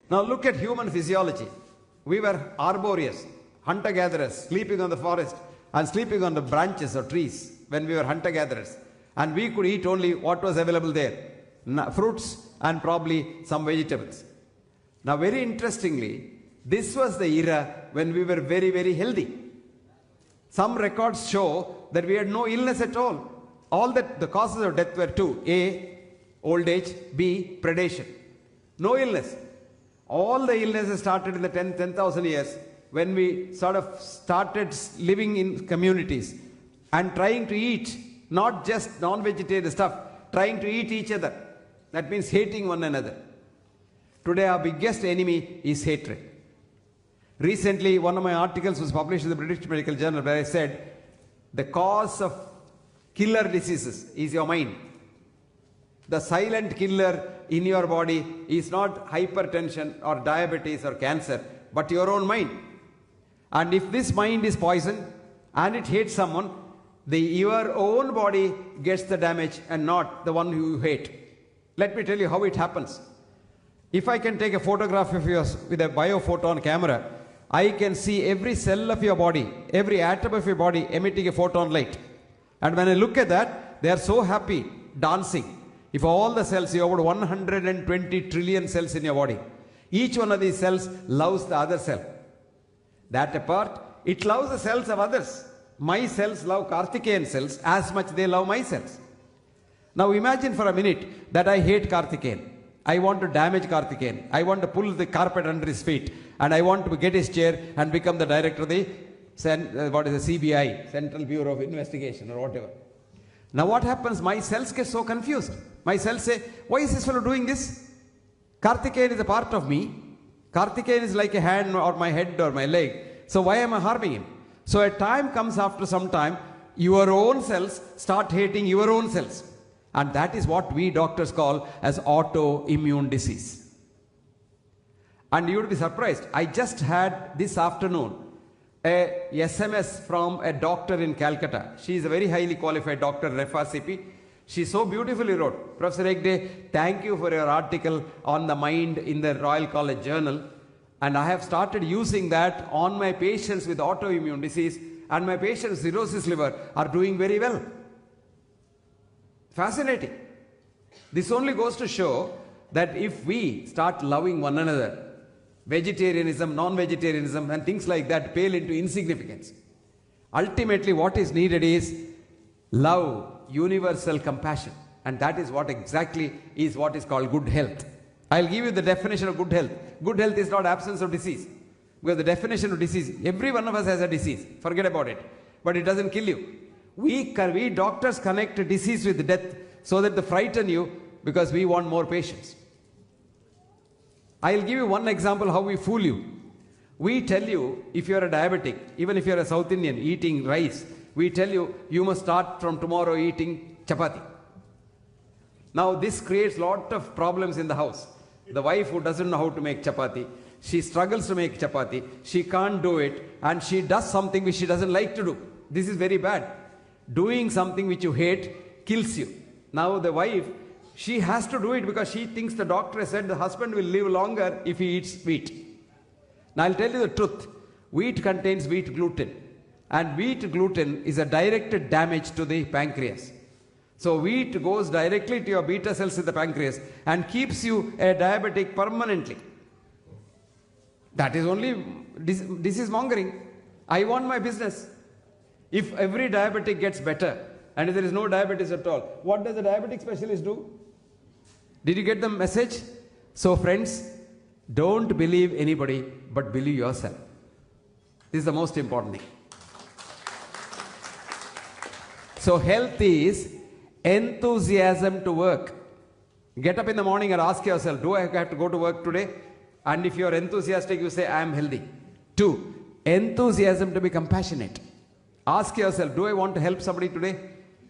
Now look at human physiology. We were arboreous, hunter-gatherers, sleeping on the forest and sleeping on the branches of trees when we were hunter-gatherers. And we could eat only what was available there, fruits and probably some vegetables. Now very interestingly, this was the era when we were very, very healthy. Some records show that we had no illness at all. All that the causes of death were two: A, old age; B, predation. No illness. All the illnesses started in the 10,000 years when we sort of started living in communities and trying to eat, not just non-vegetarian stuff, trying to eat each other. That means hating one another. Today our biggest enemy is hatred. Recently, one of my articles was published in the British Medical Journal where I said, the cause of killer diseases is your mind. The silent killer in your body is not hypertension or diabetes or cancer, but your own mind. And if this mind is poisoned and it hates someone, your own body gets the damage and not the one who you hate. Let me tell you how it happens. If I can take a photograph of yours with a biophoton camera, I can see every cell of your body, every atom of your body emitting a photon light. And when I look at that, they are so happy, dancing. If all the cells, you have about 120 trillion cells in your body. Each one of these cells loves the other cell. That apart, it loves the cells of others. My cells love Karthikeyan cells as much they love my cells. Now imagine for a minute that I hate Karthikeyan. I want to damage Karthikeyan. I want to pull the carpet under his feet. And I want to get his chair and become the director of the CBI, Central Bureau of Investigation or whatever. Now what happens? My cells get so confused. My cells say, why is this fellow doing this? Karthikeyan is a part of me. Karthikeyan is like a hand or my head or my leg. So why am I harming him? So a time comes after some time, your own cells start hating your own cells. And that is what we doctors call as autoimmune disease. And you would be surprised. I just had this afternoon a SMS from a doctor in Calcutta. She is a very highly qualified doctor, Refa Sipi. She so beautifully wrote, Professor Hegde, thank you for your article on the mind in the Royal College Journal. And I have started using that on my patients with autoimmune disease, and my patients with cirrhosis liver are doing very well. Fascinating. This only goes to show that if we start loving one another, vegetarianism, non-vegetarianism and things like that pale into insignificance. Ultimately what is needed is love, universal compassion, and that is what exactly is what is called good health. I'll give you the definition of good health. Good health is not absence of disease, because the definition of disease, every one of us has a disease, forget about it, but it doesn't kill you. We doctors connect disease with death so that they frighten you because we want more patients. I'll give you one example how we fool you. We tell you, if you're a diabetic, even if you're a South Indian eating rice, we tell you, you must start from tomorrow eating chapati. Now this creates a lot of problems in the house. The wife who doesn't know how to make chapati, she struggles to make chapati, she can't do it, and she does something which she doesn't like to do. This is very bad. Doing something which you hate kills you. Now the wife, she has to do it because she thinks the doctor has said the husband will live longer if he eats wheat. Now I'll tell you the truth. Wheat contains wheat gluten. And wheat gluten is a directed damage to the pancreas. So wheat goes directly to your beta cells in the pancreas and keeps you a diabetic permanently. That is only disease mongering. I want my business. If every diabetic gets better and if there is no diabetes at all, what does the diabetic specialist do? Did you get the message? So friends, don't believe anybody but believe yourself. This is the most important thing. So health is enthusiasm to work. Get up in the morning and ask yourself, do I have to go to work today? And if you're enthusiastic, you say, I am healthy. 2, enthusiasm to be compassionate. Ask yourself, do I want to help somebody today?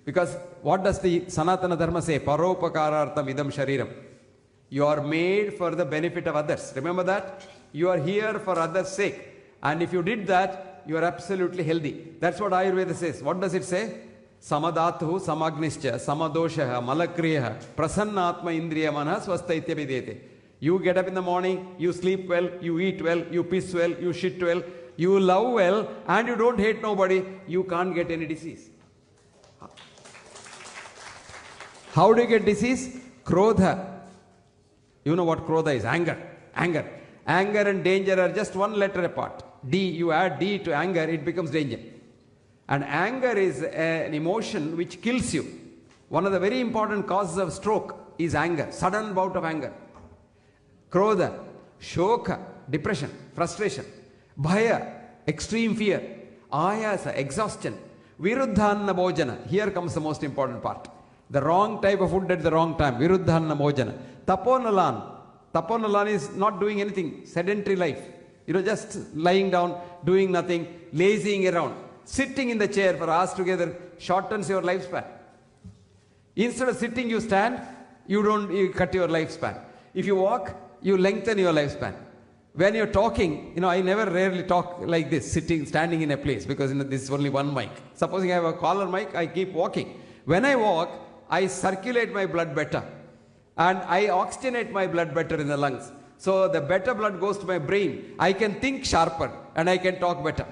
Because what does the Sanatana Dharma say? Paropakarartham idam shariram. You are made for the benefit of others. Remember that? You are here for others' sake. And if you did that, you are absolutely healthy. That's what Ayurveda says. What does it say? Samadhathu samagnischa samadoshaha malakriyaha prasannatma indriya manah swastaitya videte. You get up in the morning, you sleep well, you eat well, you piss well, you shit well, you love well, and you don't hate nobody, you can't get any disease. How do you get disease? Krodha. You know what krodha is? Anger. Anger. Anger and danger are just one letter apart. D, you add D to anger, it becomes danger. And anger is an emotion which kills you. One of the very important causes of stroke is anger, sudden bout of anger. Krodha, shoka, depression, frustration. Bhaya, extreme fear. Ayasa, exhaustion. Viruddhanna bhojana. Here comes the most important part. The wrong type of food at the wrong time. Viruddhanna bhojana. Taponalan. Taponalan is not doing anything. Sedentary life. Just lying down, doing nothing, lazying around. Sitting in the chair for hours together shortens your lifespan. Instead of sitting, you stand, you cut your lifespan. If you walk, you lengthen your lifespan. When you're talking, I rarely talk like this, standing in a place, because this is only one mic. Supposing I have a collar mic, I keep walking. When I walk, I circulate my blood better. And I oxygenate my blood better in the lungs. So the better blood goes to my brain. I can think sharper and I can talk better.